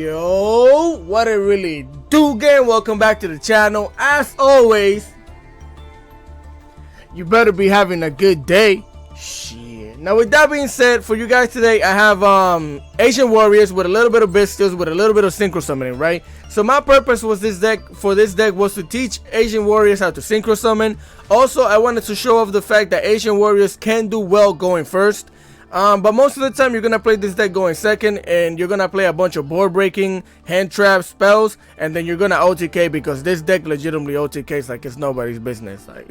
Yo, what it really do, gang? Welcome back to the channel. As always, you better be having a good day. Shit. Now, with that being said, for you guys today, I have Asian warriors with a little bit of Bystials with a little bit of synchro summoning, right? So my purpose was this deck was to teach Asian warriors how to synchro summon. Also, I wanted to show off the fact that Asian warriors can do well going first. But most of the time you're gonna play this deck going second, and you're gonna play a bunch of board breaking, hand trap spells, and then you're gonna OTK because this deck legitimately OTKs like it's nobody's business. Like,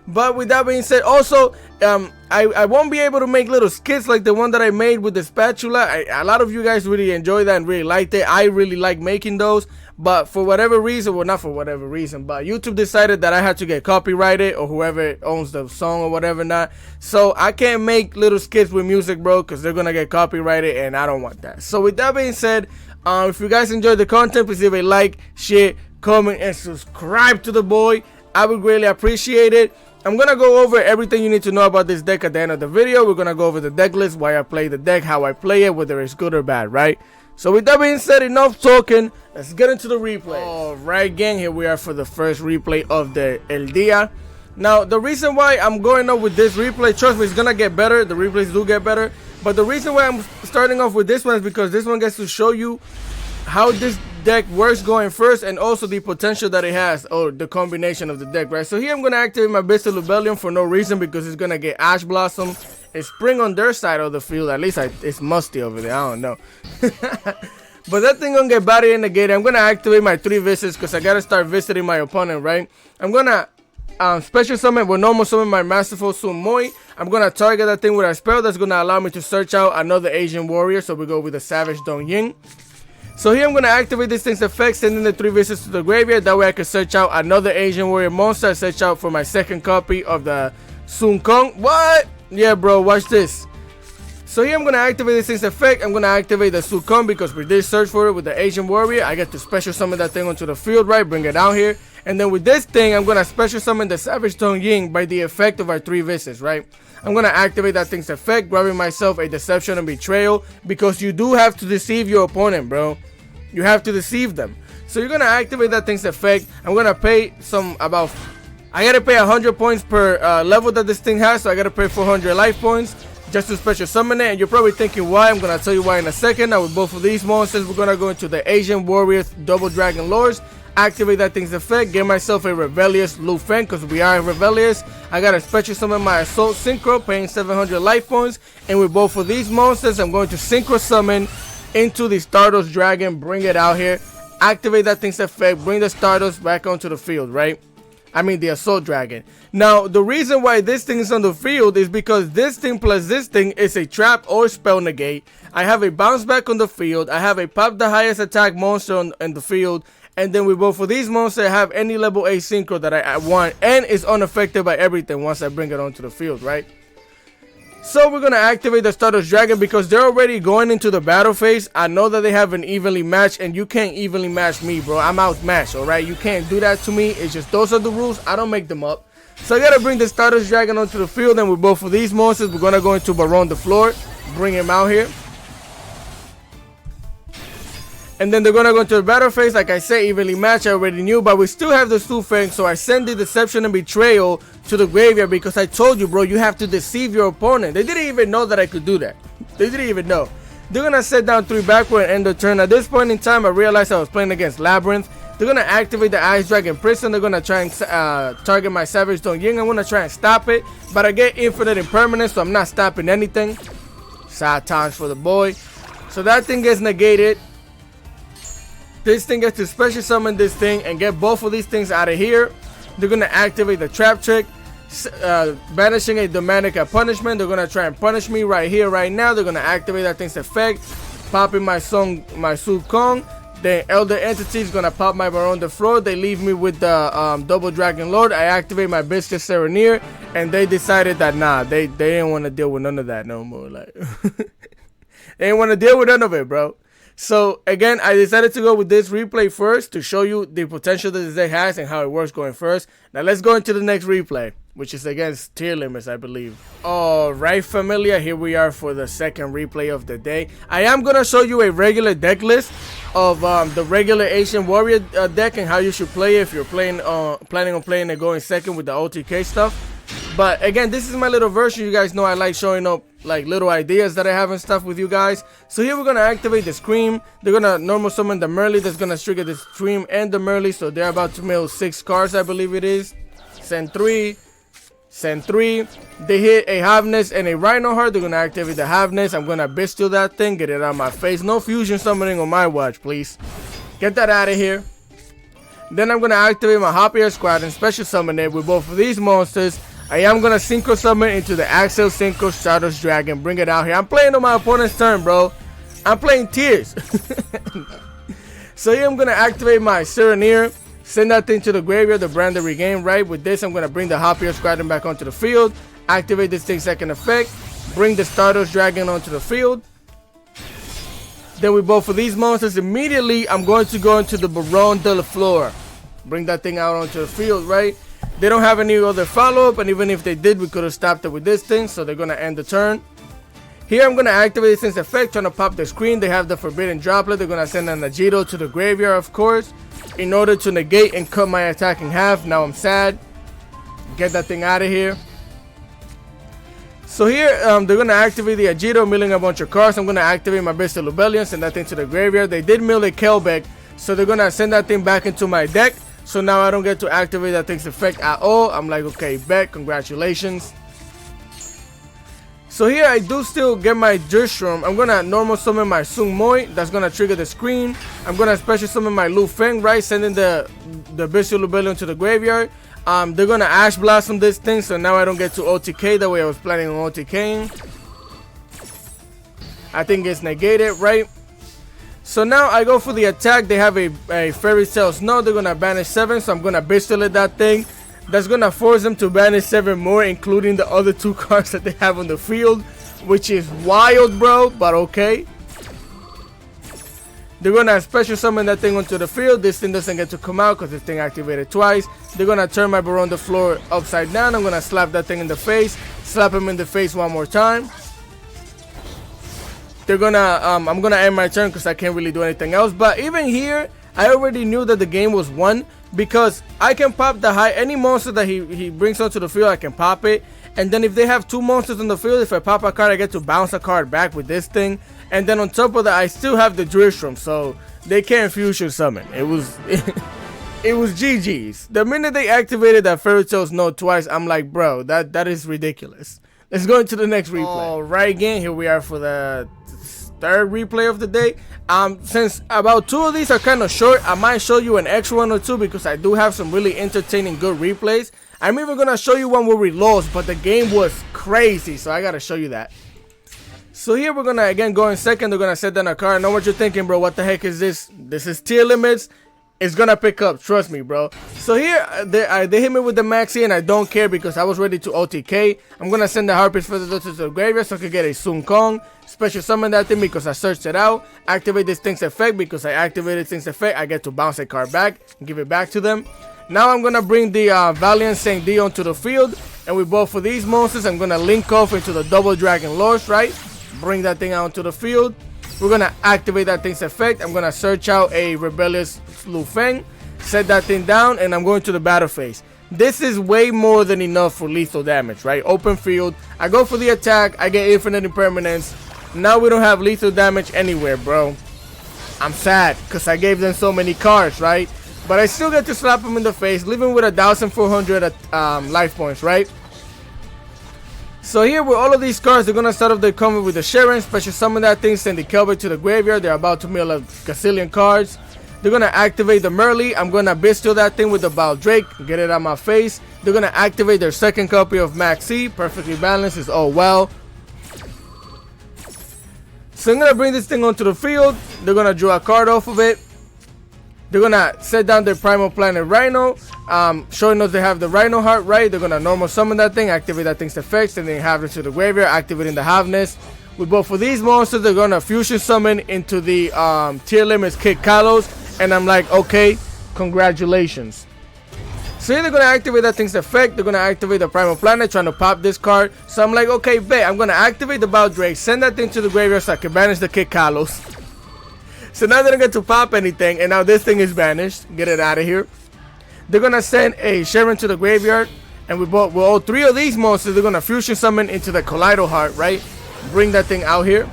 but with that being said, also I won't be able to make little skits like the one that I made with the spatula. A lot of you guys really enjoy that and really liked it. I really like making those. But for whatever reason, well, not for whatever reason, but YouTube decided that I had to get copyrighted, or whoever owns the song or whatever not. So I can't make little skits with music, bro, because they're gonna get copyrighted, and I don't want that. So with that being said, if you guys enjoyed the content, please leave a like, share, comment, and subscribe to the boy. I would greatly appreciate it. I'm gonna go over everything you need to know about this deck at the end of the video. We're gonna go over the deck list, why I play the deck, how I play it, whether it's good or bad, right? So with that being said, enough talking, let's get into the replay. Alright, gang, here we are for the first replay of the El Dia. Now, the reason why I'm going up with this replay, trust me, it's gonna get better. The replays do get better. But the reason why I'm starting off with this one is because this one gets to show you how this deck works going first, and also the potential that it has, or the combination of the deck, right? So here I'm gonna activate my Bystial Rebellion for no reason, because it's gonna get Ash Blossom. It's spring on their side of the field. At least it's musty over there. I don't know. But that thing gonna get body in the gate. I'm gonna activate my 3 visits because I gotta start visiting my opponent, right? I'm gonna special summon, well, normal summon my Masterful Sumoi. I'm gonna target that thing with a spell that's gonna allow me to search out another Asian warrior. So we go with the Savage Dongying. So here I'm gonna activate this thing's effect, sending the 3 visits to the graveyard. That way I can search out another Asian warrior monster. Search out for my second copy of the Sun Kong. What? Yeah, bro, watch this. So here I'm gonna activate this thing's effect. I'm gonna activate the Sun Kong because we did search for it with the Asian warrior. I get to special summon that thing onto the field, right? Bring it down here. And then with this thing, I'm gonna special summon the Savage Dongying by the effect of our 3 visits, right? I'm gonna activate that thing's effect, grabbing myself a Deception and Betrayal, because you do have to deceive your opponent, bro. You have to deceive them. So you're gonna activate that thing's effect. I'm gonna pay I gotta pay 100 points per level that this thing has, so I gotta pay 400 life points just to special summon it. And you're probably thinking why. I'm gonna tell you why in a second. Now with both of these monsters, we're gonna go into the Asian Warriors Double Dragon Lords, activate that thing's effect, get myself a Rebellious Lu Feng because we are rebellious. I gotta special summon my Assault Synchro, paying 700 life points. And with both of these monsters, I'm going to Synchro summon into the Stardust Dragon, bring it out here, activate that thing's effect, bring the Stardust back onto the field, right? I mean the Assault Dragon. Now, the reason why this thing is on the field is because this thing plus this thing is a trap or spell negate. I have a bounce back on the field. I have a pop the highest attack monster on the field. And then with both of these monsters, I have any level A synchro that I want. And it's unaffected by everything once I bring it onto the field, right? So we're going to activate the Stardust Dragon because they're already going into the battle phase. I know that they have an evenly match, and you can't evenly match me, bro. I'm outmatched, alright? You can't do that to me. It's just those are the rules. I don't make them up. So I got to bring the Stardust Dragon onto the field, and with both of these monsters, we're going to go into Baron the Floor. Bring him out here. And then they're going to go into the battle phase. Like I said, evenly matched. I already knew. But we still have the Su Feng. So I send the Deception and Betrayal to the graveyard because I told you, bro, you have to deceive your opponent. They didn't even know that I could do that. They didn't even know. They're going to set down 3 backward and end the turn. At this point in time, I realized I was playing against Labyrinth. They're going to activate the Ice Dragon Prison. They're going to try and target my Savage Dongying. I'm going to try and stop it. But I get infinite impermanence, so I'm not stopping anything. Sad times for the boy. So that thing gets negated. This thing gets to special summon this thing and get both of these things out of here. They're going to activate the Trap Trick, banishing a Domanica punishment. They're going to try and punish me right here, right now. They're going to activate that thing's effect, popping my Su Kong. The Elder Entity is going to pop my Baron the Floor. They leave me with the Double Dragon Lord. I activate my Bystial Sereneer, and they decided that, nah, they didn't want to deal with none of that no more. Like, they didn't want to deal with none of it, bro. So again, I decided to go with this replay first to show you the potential that this deck has and how it works going first. Now let's go into the next replay, which is against tier limits, I believe. Alright, familia, here we are for the second replay of the day. I am going to show you a regular deck list. of the regular Asian Warrior deck and how you should play it if you're planning on playing it going second with the OTK stuff. But again, this is my little version. You guys know I like showing up like little ideas that I have and stuff with you guys. So here we're gonna activate the Scream. They're gonna normal summon the Merly. That's gonna trigger the Scream and the Merly. So they're about to mill 6 cards, I believe it is. Send 3. Send 3. They hit a Havness and a Rhino Heart. They're gonna activate the Havness. I'm gonna Bystial that thing. Get it out of my face. No fusion summoning on my watch, please. Get that out of here. Then I'm gonna activate my Hoppier Squad and special summon it with both of these monsters. I am gonna Synchro summon into the Axel Synchro Stardust Dragon. Bring it out here. I'm playing on my opponent's turn, bro. I'm playing Tears. So here I'm gonna activate my Serenir. Send that thing to the graveyard, the Branded Regain, right? With this, I'm gonna bring the Hoppier Squadron back onto the field. Activate this thing's second effect. Bring the Stardust Dragon onto the field. Then with both of these monsters, immediately I'm going to go into the Baron de la Flora. Bring that thing out onto the field, right? They don't have any other follow-up, and even if they did, we could have stopped it with this thing, so they're going to end the turn. Here I'm going to activate this thing's effect, trying to pop the screen. They have the Forbidden Droplet. They're going to send an Agito to the graveyard, of course, in order to negate and cut my attack in half. Now I'm sad. Get that thing out of here. So here, they're going to activate the Agito, milling a bunch of cards. I'm going to activate my Bystial Rebellion, send that thing to the graveyard. They did mill a Kelbeck, so they're going to send that thing back into my deck. So now I don't get to activate that thing's effect at all. I'm like, okay, bet, congratulations. So here I do still get my Drishram. I'm gonna normal summon my Sung Moi. That's gonna trigger the screen. I'm gonna special summon my Lu Feng, right? Sending the Bystial Rebellion to the graveyard. They're gonna Ash Blossom this thing, so now I don't get to OTK the way I was planning on OTKing. I think it's negated, right? So now I go for the attack. They have a Fairy Tail Snow. They're gonna banish 7, so I'm gonna Bystial it that thing. That's gonna force them to banish 7 more, including the other 2 cards that they have on the field, which is wild, bro, but okay. They're gonna special summon that thing onto the field. This thing doesn't get to come out because this thing activated twice. They're gonna turn my Baron the floor upside down. I'm gonna slap that thing in the face, slap him in the face one more time. They're gonna I'm gonna end my turn because I can't really do anything else. But even here, I already knew that the game was won because I can pop the any monster that he brings onto the field. I can pop it, and then if they have 2 monsters on the field, if I pop a card, I get to bounce a card back with this thing. And then on top of that, I still have the Drishram, so they can't fusion summon. It was it was GG's. The minute they activated that Fairy Tail Snow twice, I'm like, bro, that is ridiculous. Let's go into the next replay. All right, again, here we are for the 3rd replay of the day. Since about 2 of these are kind of short, I might show you an extra 1 or 2 because I do have some really entertaining good replays. I'm even gonna show you one where we lost, but the game was crazy, so I gotta show you that. So here we're gonna again go in second. They're gonna set down a card. I know what you're thinking, bro. What the heck is this? This is tier limits. It's gonna pick up, trust me, bro. So here they hit me with the maxi, and I don't care because I was ready to OTK. I'm gonna send the Harpy's Feather to the graveyard so I can get a Sun Kong. Special summon that thing because I searched it out. Activate this thing's effect because I activated thing's effect. I get to bounce a card back and give it back to them. Now I'm gonna bring the Valiant Saint D onto the field, and with both of these monsters, I'm gonna link off into the Double Dragon Lords, right? Bring that thing out onto the field. We're gonna activate that thing's effect. I'm gonna search out a Rebellious Lu Feng, set that thing down, and I'm going to the battle phase. This is way more than enough for lethal damage, right? Open field. I go for the attack. I get infinite impermanence. Now we don't have lethal damage anywhere, bro. I'm sad because I gave them so many cards, right? But I still get to slap them in the face, leaving with 1,400 life points, right? So here with all of these cards, they're gonna start off their combo with the Sharon, special summon that thing, send the Kelbeck to the graveyard. They're about to mill a gazillion cards. They're gonna activate the Merly. I'm gonna Bystial that thing with the Baldrake, get it out my face. They're gonna activate their second copy of Maxi, perfectly balanced, is all well. So I'm gonna bring this thing onto the field. They're gonna draw a card off of it. They're gonna set down their Primal Planet Rhino, showing us they have the Rhino Heart, right? They're gonna normal summon that thing, activate that thing's effects, and then have it to the graveyard, activating the Havness. With both of these monsters, they're gonna fusion summon into the tier limits Kid Kalos, and I'm like, okay, congratulations. So here they're gonna activate that thing's effect. They're gonna activate the Primal Planet, trying to pop this card. So I'm like, okay, bet. I'm gonna activate the Baldrake, send that thing to the graveyard so I can banish the Kid Kalos. So now they don't get to pop anything, and now this thing is banished. Get it out of here. They're gonna send a Sharon to the graveyard, and with all 3 of these monsters, they're gonna fusion summon into the Collider Heart, right? Bring that thing out here.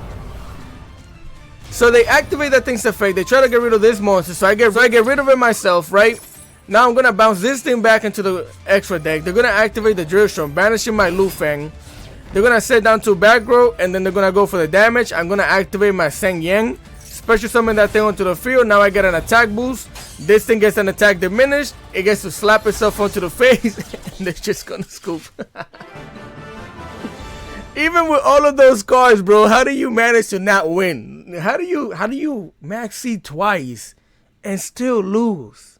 So they activate that thing's effect. They try to get rid of this monster, so I get rid of it myself, right? Now I'm gonna bounce this thing back into the extra deck. They're gonna activate the Drillstrom, banishing my Lufeng. They're gonna set down to back row, and then they're gonna go for the damage. I'm gonna activate my Seng Yang, special summon that thing onto the field. Now I get an attack boost. This thing gets an attack diminished. It gets to slap itself onto the face, and they're just gonna scoop. Even with all of those cards, bro, how do you manage to not win? How do you max seed twice and still lose?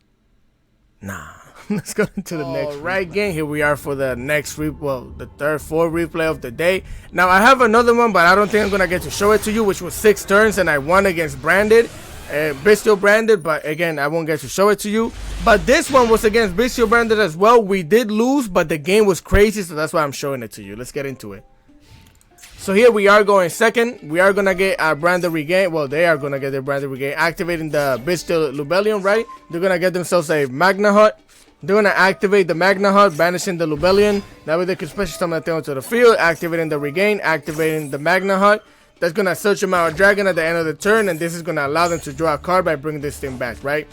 Nah. Let's go into the next right game. Here we are for the next the 4th replay of the day. Now I have another one, but I don't think I'm gonna get to show it to you, which was 6 turns, and I won against Branded, Bystial Branded, but again, I won't get to show it to you. But this one was against Bystial Branded as well. We did lose, but the game was crazy, so that's why I'm showing it to you. Let's get into it. So here we are going second. We are gonna get our Branded Regain. Well, they are gonna get their Branded Regain, activating the Bystial Lubellion, right? They're gonna get themselves a Magna Hut. They're gonna activate the Magna Hut, banishing the Lubellion. That way they can special summon that thing onto the field, activating the Regain, activating the Magna Hut. That's gonna search them out a dragon at the end of the turn, and this is gonna allow them to draw a card by bringing this thing back, right?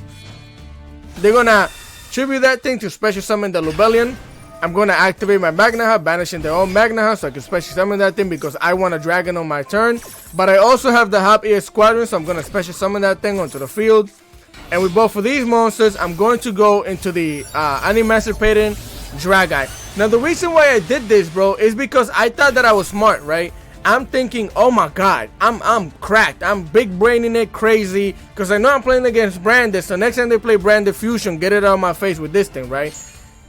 They're gonna tribute that thing to special summon the Lubellion. I'm gonna activate my Magna Hut, banishing their own Magna Hut, so I can special summon that thing because I want a dragon on my turn. But I also have the Hop Ear Squadron, so I'm gonna special summon that thing onto the field. And with both of these monsters, I'm going to go into the Unemancipating Dragite. Now, the reason why I did this, bro, is because I thought that I was smart, right? I'm thinking, oh my god, I'm cracked. I'm big braining it crazy because I know I'm playing against Branded. So next time they play Branded Fusion, get it out of my face with this thing, right?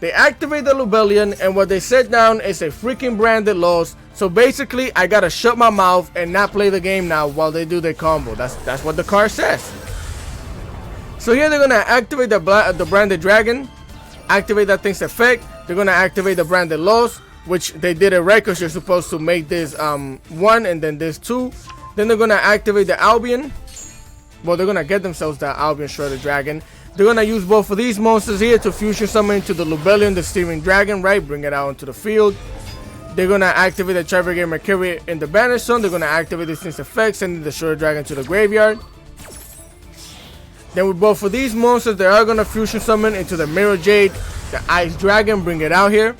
They activate the Lubellion, and what they set down is a freaking Branded loss. So basically, I gotta shut my mouth and not play the game now while they do their combo. That's what the card says. So here they're gonna activate the Branded Dragon, activate that thing's effect. They're gonna activate the Branded loss, which they did it right because you're supposed to make this 1 and then this 2. Then they're gonna activate the Albion. Well, they're gonna get themselves the Albion Shredder Dragon. They're gonna use both of these monsters here to fusion summon into the Lubellion, the Steering Dragon, right? Bring it out into the field. They're gonna activate the Tri-Brigade Mercury in the Banish Zone. They're gonna activate this thing's effect, sending the Shredder Dragon to the graveyard. Then with both of these monsters, they are gonna fusion summon into the Mirror Jade, the Ice Dragon, bring it out here.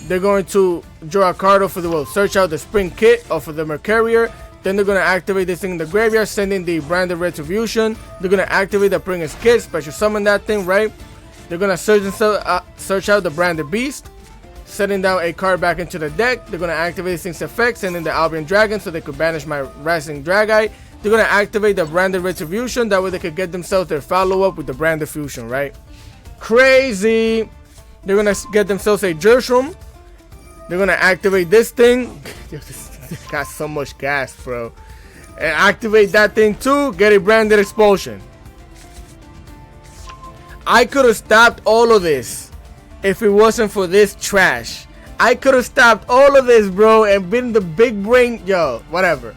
They're going to draw a card off of search out the Spring Kit off of the Mercurier. Then they're gonna activate this thing in the graveyard, sending the Branded Retribution. They're gonna activate the Prince's Kit, special summon that thing, right? They're gonna search out the Branded Beast, setting down a card back into the deck. They're gonna activate this thing's effect, sending the Albion Dragon so they could banish my Rising Dragite. They're gonna activate the Branded Retribution, that way they could get themselves their follow-up with the Branded Fusion, right? Crazy! They're gonna get themselves a Jershroom. They're gonna activate this thing. This got so much gas, bro. And activate that thing too, get a Branded Expulsion. I could have stopped all of this if it wasn't for this trash. I could have stopped all of this, bro, and been the big brain, yo, whatever.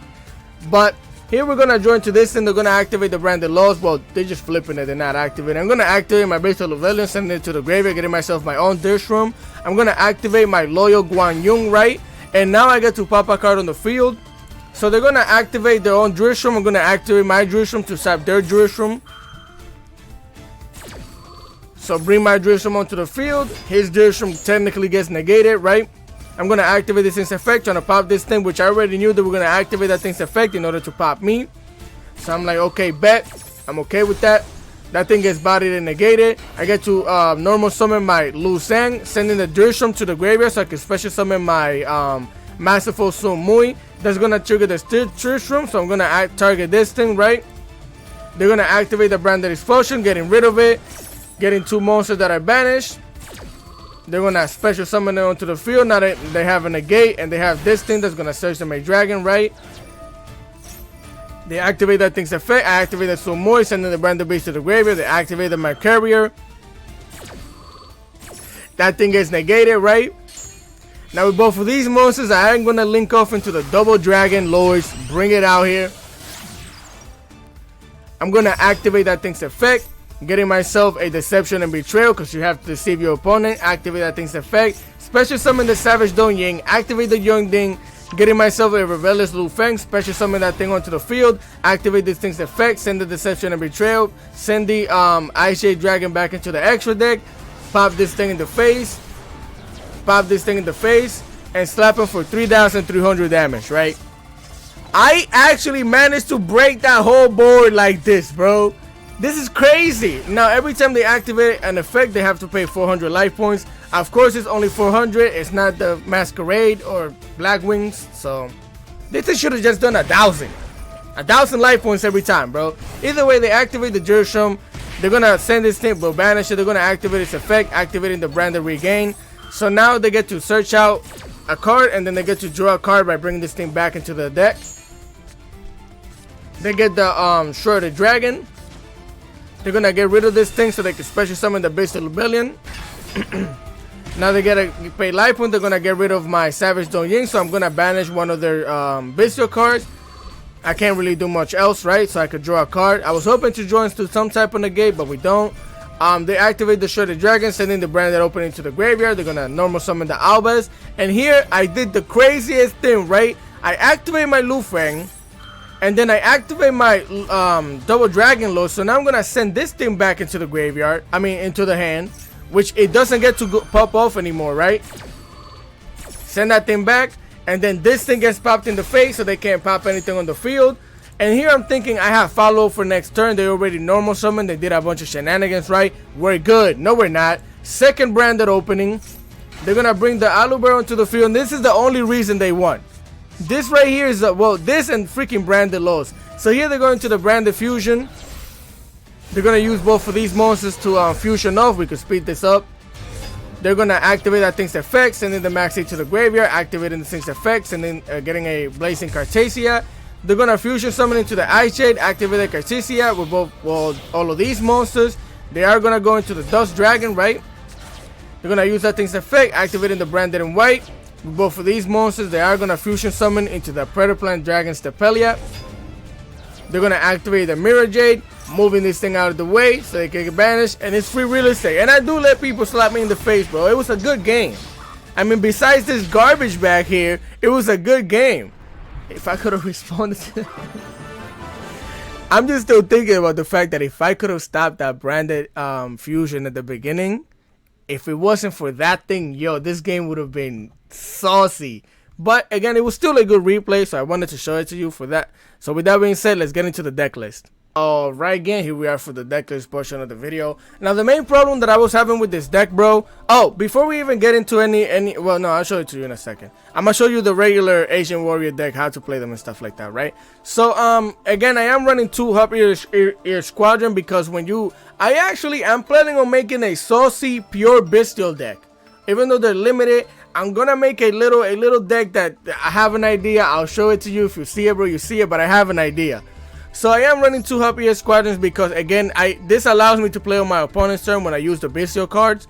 But here we're gonna join to this and they're gonna activate the Branded Laws. Well, they're just flipping it, they're not activating. I'm gonna activate my Bystial Luvelion, sending it to the graveyard, getting myself my own Dirshroom. I'm gonna activate my Loyal Guan Yung, right? And now I get to pop a card on the field. So they're gonna activate their own Dirshroom. I'm gonna activate my Dirshroom to sap their Dirshroom. So bring my Dirshroom onto the field. His Dirshroom technically gets negated, right? I'm gonna activate this thing's effect, trying to pop this thing, which I already knew that we're gonna activate that thing's effect in order to pop me. So I'm like, okay, bet. I'm okay with that. That thing gets bodied and negated. I get to normal summon my Lu Sang, sending the Dirshroom to the graveyard so I can special summon my Masterful Sun Mui. That's gonna trigger the Dirshroom, so I'm gonna target this thing, right? They're gonna activate the Branded Explosion, getting rid of it, getting 2 monsters that are banished. They're gonna special summon it onto the field. Now that they have a negate and they have this thing that's gonna search them a dragon, right? They activate that thing's effect. I activate the Sumoy, sending the Branded Beast to the graveyard. They activate my Carrier. That thing gets negated, right? Now with both of these monsters, I am gonna link off into the Double Dragon Lords. Bring it out here. I'm gonna activate that thing's effect, getting myself a Deception and Betrayal because you have to deceive your opponent. Activate that thing's effect. Special summon the Savage Dong Ying. Activate the Young Ding. Getting myself a Rebellious Lu Feng. Special summon that thing onto the field. Activate this thing's effect. Send the Deception and Betrayal. Send the Ice Shade Dragon back into the extra deck. Pop this thing in the face. Pop this thing in the face. And slap him for 3,300 damage, right? I actually managed to break that whole board like this, bro. This is crazy. Now, every time they activate an effect, they have to pay 400 life points. Of course, it's only 400. It's not the Masquerade or Black Wings. So, this thing should have just done 1,000. 1,000 life points every time, bro. Either way, they activate the Jersham. They're going to send this thing, but banish it. They're going to activate its effect, activating the Branded Regain. So, now they get to search out a card, and then they get to draw a card by bringing this thing back into the deck. They get the Shrouded Dragon. They're gonna get rid of this thing so they can special summon the Bystial Rebellion. Now they gotta pay life point. They're gonna get rid of my Savage Dong Ying, so I'm gonna banish one of their Bystial cards. I can't really do much else, right? So I could draw a card. I was hoping to draw into some type of negate, but we don't. They activate the Shrouded Dragon, sending the Branded Opening to the graveyard. They're gonna normal summon the Albaz. And here I did the craziest thing, right? I activate my Lu Feng. And then I activate my Double Dragon Lord. So now I'm going to send this thing back into the graveyard. I mean, into the hand. Which it doesn't get to pop off anymore, right? Send that thing back. And then this thing gets popped in the face. So they can't pop anything on the field. And here I'm thinking I have follow for next turn. They already normal summoned. They did a bunch of shenanigans, right? We're good. No, we're not. Second Branded Opening. They're going to bring the Aluber onto the field. And this is the only reason they won. This right here is, well, this and freaking Branded Loss. So here they're going to the Branded Fusion. They're going to use both of these monsters to fusion off. We could speed this up. They're going to activate that thing's effect, sending the Maxi to the graveyard, activating the thing's effects, and then getting a Blazing Cartesia. They're going to fusion summon into the Ice Shade, activate the Cartesia with both, well, all of these monsters. They are going to go into the Dust Dragon, right? They're going to use that thing's effect, activating the Branded in white. Both of these monsters, they are going to fusion summon into the Predaplant Dragon Stepelia. They're going to activate the Mirror Jade, moving this thing out of the way so they can get banished. And it's free real estate. And I do let people slap me in the face, bro. It was a good game. I mean, besides this garbage back here, it was a good game. If I could have responded to I'm just still thinking about the fact that if I could have stopped that Branded fusion at the beginning, if it wasn't for that thing, yo, this game would have been saucy. But again, it was still a good replay, so I wanted to show it to you for that. So with that being said, let's get into the deck list. Alright, again, here we are for the deck list portion of the video. Now, the main problem that I was having with this deck, bro. Oh, before we even get into any well, no, I'll show it to you in a second. I'm gonna show you the regular Asian Warrior deck, how to play them and stuff like that, right? So, again, I am running 2 Hub Ear Squadron because when you... I'm planning on making a saucy, pure Bystial deck. Even though they're limited, I'm gonna make a little deck that I have an idea. I'll show it to you. If you see it, bro, you see it, but I have an idea. So I am running 2 Hub Ear Squadrons because, again, this allows me to play on my opponent's turn when I use the Bystial cards.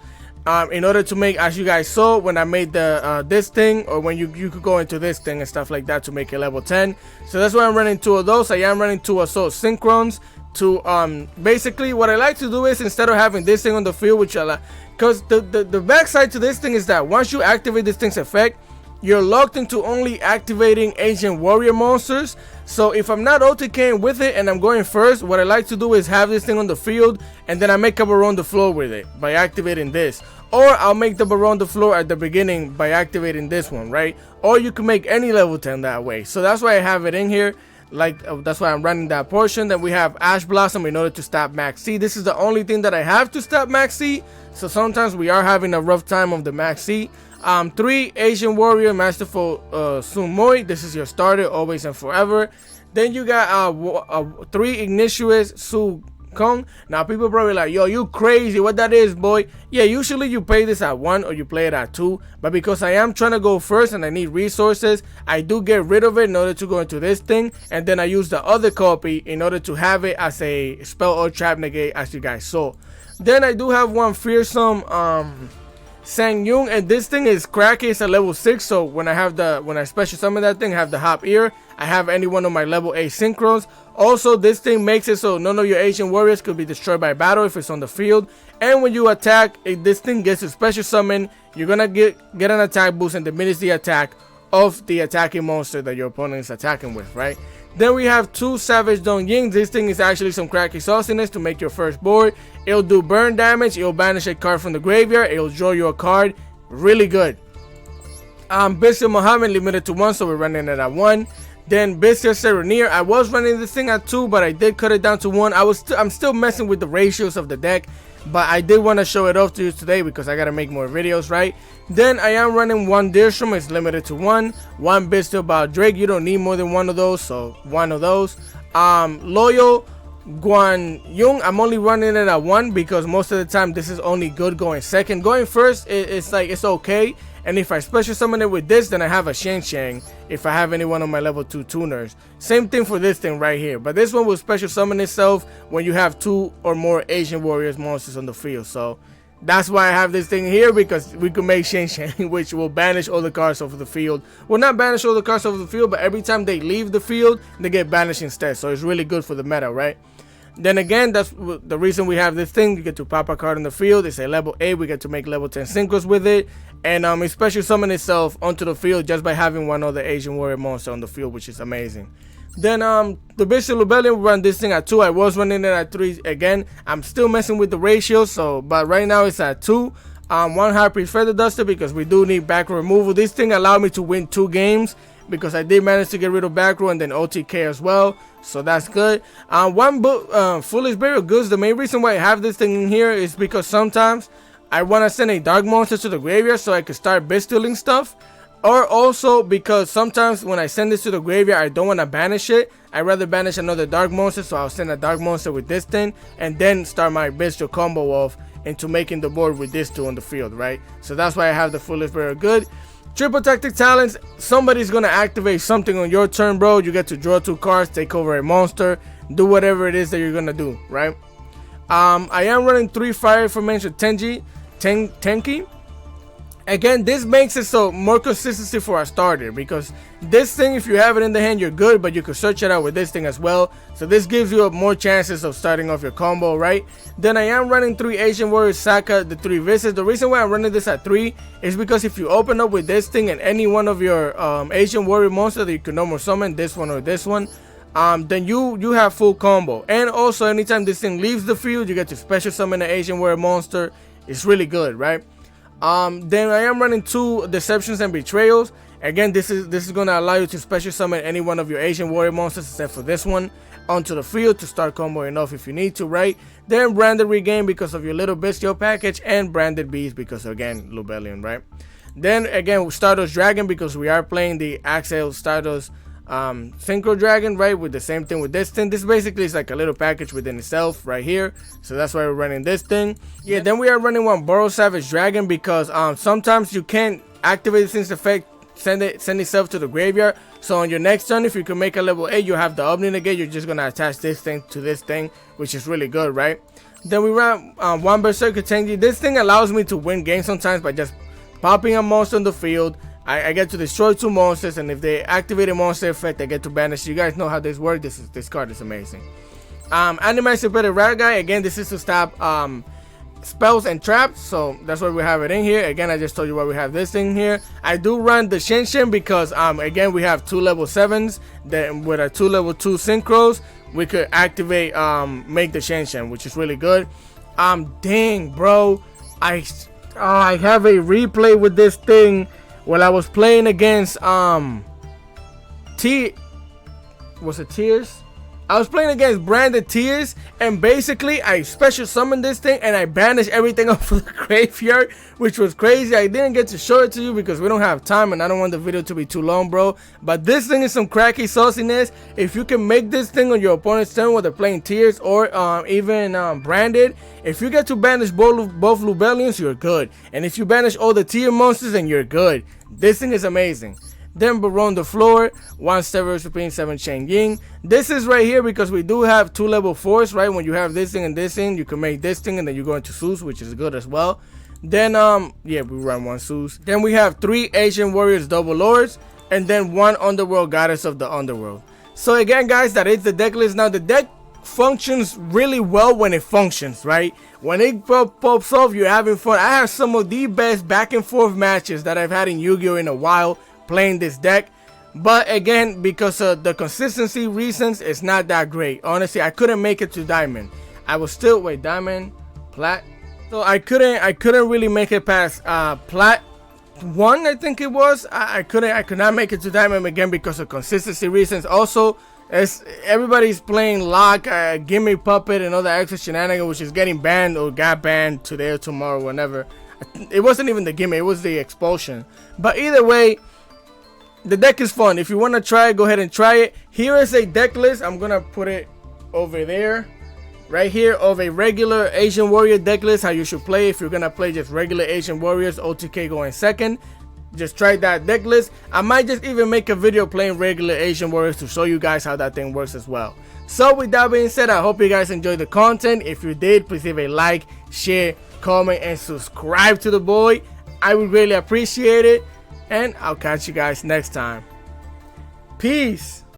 In order to make, as you guys saw, when I made the this thing, or when you could go into this thing and stuff like that to make it level 10. So that's why I'm running 2 of those. I am running 2 Assault Synchrons to basically what I like to do is, instead of having this thing on the field, which I like, because the backside to this thing is that once you activate this thing's effect, you're locked into only activating Ancient Warrior monsters. So if I'm not OTKing with it and I'm going first, what I like to do is have this thing on the field and then I make a Baron the floor with it by activating this. Or I'll make the Baron the floor at the beginning by activating this one, right? Or you can make any level 10 that way. So that's why I have it in here. Like, that's why I'm running that portion. Then we have Ash Blossom in order to stop Max C. This is the only thing that I have to stop Max C. So sometimes we are having a rough time of the Max C. 3 Asian Warrior Masterful Sumoi. This is your starter always and forever. Then you got 3 Ignitious Su Kong. Now people probably like, yo, you crazy, what that is, boy? Yeah, usually you play this at 1 or you play it at 2, but because I am trying to go first and I need resources, I do get rid of it in order to go into this thing, and then I use the other copy in order to have it as a spell or trap negate, as you guys saw. Then I do have 1 fearsome Sang Yung, and this thing is cracky. It's a level 6, so when I special summon that thing, I have the hop ear. I have any one of my level 8 synchros. Also, this thing makes it so none of your Asian warriors could be destroyed by battle if it's on the field. And when you attack, if this thing gets a special summon, you're gonna get an attack boost and diminish the attack of the attacking monster that your opponent is attacking with, right? Then we have 2 Savage Dong Ying. This thing is actually some cracky sauciness to make your first board. It'll do burn damage. It'll banish a card from the graveyard. It'll draw you a card. Really good. Bystial Muhammad limited to 1, so we're running it at 1. Then Bystial Serenir. I was running this thing at 2, but I did cut it down to 1. I'm still messing with the ratios of the deck, but I did want to show it off to you today because I gotta make more videos, right? Then I am running 1 Deerstrom. It's limited to 1. 1 Bystial Baldrake. You don't need more than 1 of those, so 1 of those. Loyal Guan Yung. I'm only running it at 1 because most of the time this is only good going second. Going first, it's like it's okay. And if I special summon it with this, then I have a Shang Shang if I have any one of my level 2 tuners. Same thing for this thing right here. But this one will special summon itself when you have 2 or more Asian Warriors monsters on the field. So that's why I have this thing here, because we can make Shang Shang, which will banish all the cards off of the field. Well, not banish all the cards off the field, but every time they leave the field, they get banished instead. So it's really good for the meta, right? Then again, that's the reason we have this thing. You get to pop a card on the field. It's a level 8. We get to make level 10 synchros with it. And it special summon itself onto the field just by having one other Asian warrior monster on the field, which is amazing. Then the Bystial Rebellion, we run this thing at 2. I was running it at 3 again. I'm still messing with the ratios, but right now it's at 2. 1 High Priest Feather Duster because we do need back row removal. This thing allowed me to win 2 games because I did manage to get rid of back row and then OTK as well. So that's good. 1 Foolish Burial Goods. The main reason why I have this thing in here is because sometimes I want to send a dark monster to the graveyard so I can start Bystialing stuff. Or also because sometimes when I send this to the graveyard, I don't want to banish it. I'd rather banish another dark monster, so I'll send a dark monster with this thing and then start my Bystial combo off into making the board with this 2 on the field, right? So that's why I have the Foolish Burial Good. Triple Tactic Talents. Somebody's going to activate something on your turn, bro. You get to draw 2 cards, take over a monster, do whatever it is that you're going to do, right? I am running 3 Fire Formation Tenki. Again, this makes it so more consistency for a starter, because this thing, if you have it in the hand, you're good, but you can search it out with this thing as well. So this gives you more chances of starting off your combo, right? Then I am running 3 Asian Warrior Saka, the 3 Visits. The reason why I'm running this at 3 is because if you open up with this thing and any one of your Asian Warrior monster that you can normal summon, this one or this one, then you have full combo. And also anytime this thing leaves the field, you get to special summon an Asian Warrior monster. It's really good, right? Then I am running 2 Deceptions and Betrayals. Again, this is going to allow you to special summon any one of your Asian Warrior monsters except for this one onto the field to start comboing off if you need to, right? Then Branded Regain because of your little Bystial package, and Branded Beast because, again, Lubellion, right? Then again, Stardust Dragon because we are playing the Axel Stardust Synchro Dragon, right? With the same thing with this thing. This basically is like a little package within itself right here, so that's why we're running this thing. Yeah, then we are running 1 Burrow Savage Dragon because sometimes you can't activate this thing's effect, send itself to the graveyard. So on your next turn, if you can make a level 8, you have the opening again. You're just gonna attach this thing to this thing, which is really good, right? Then we run 1 Berserker Tenji. This thing allows me to win games sometimes by just popping a monster on the field. I get to destroy 2 monsters, and if they activate a monster effect, I get to banish. You guys know how this works. This card is amazing. Animax Superior Rat Guy. Again, this is to stop spells and traps, so that's why we have it in here. Again, I just told you why we have this thing here. I do run the Shen Shen because again, we have 2 level 7s. Then with our 2 level 2 synchros, we could activate make the Shen Shen, which is really good. Dang, bro, I have a replay with this thing. When I was playing against Tears? I was playing against Branded Tears, and basically I special summoned this thing and I banished everything off of the graveyard, which was crazy. I didn't get to show it to you because we don't have time and I don't want the video to be too long, bro. But this thing is some cracky sauciness. If you can make this thing on your opponent's turn, whether playing Tears or even Branded, if you get to banish both Lubellions, you're good. And if you banish all the tier monsters, then you're good. This thing is amazing. Then Baron the Floor, 1 Sever Supreme 7 Cheng Ying. This is right here because we do have 2 level 4s, right? When you have this thing and this thing, you can make this thing and then you go into Zeus, which is good as well. Then yeah, we run 1 Zeus. Then we have 3 Asian Warriors Double Lords, and then 1 Underworld Goddess of the Underworld. So again, guys, that is the deck list. Now the deck functions really well when it functions, right? When it pops off, you're having fun. I have some of the best back and forth matches that I've had in Yu-Gi-Oh in a while playing this deck. But again, because of the consistency reasons, it's not that great. Honestly, I couldn't make it to Diamond. I was still, wait, Diamond, Plat. So I couldn't really make it past Plat 1, I think it was. I could not make it to Diamond again because of consistency reasons. Also, as everybody's playing Lock, Gimme Puppet, and all the extra shenanigans, which is getting banned or got banned today or tomorrow, whenever. It wasn't even the Gimme, it was the Expulsion. But either way, the deck is fun. If you want to try it, go ahead and try it. Here is a deck list. I'm gonna put it over there, right here, of a regular Asian Warrior deck list. How you should play if you're gonna play just regular Asian Warriors. OTK going second. Just try that deck list. I might just even make a video playing regular Asian Warriors to show you guys how that thing works as well. So with that being said, I hope you guys enjoyed the content. If you did, please leave a like, share, comment, and subscribe to the boy. I would really appreciate it. And I'll catch you guys next time. Peace.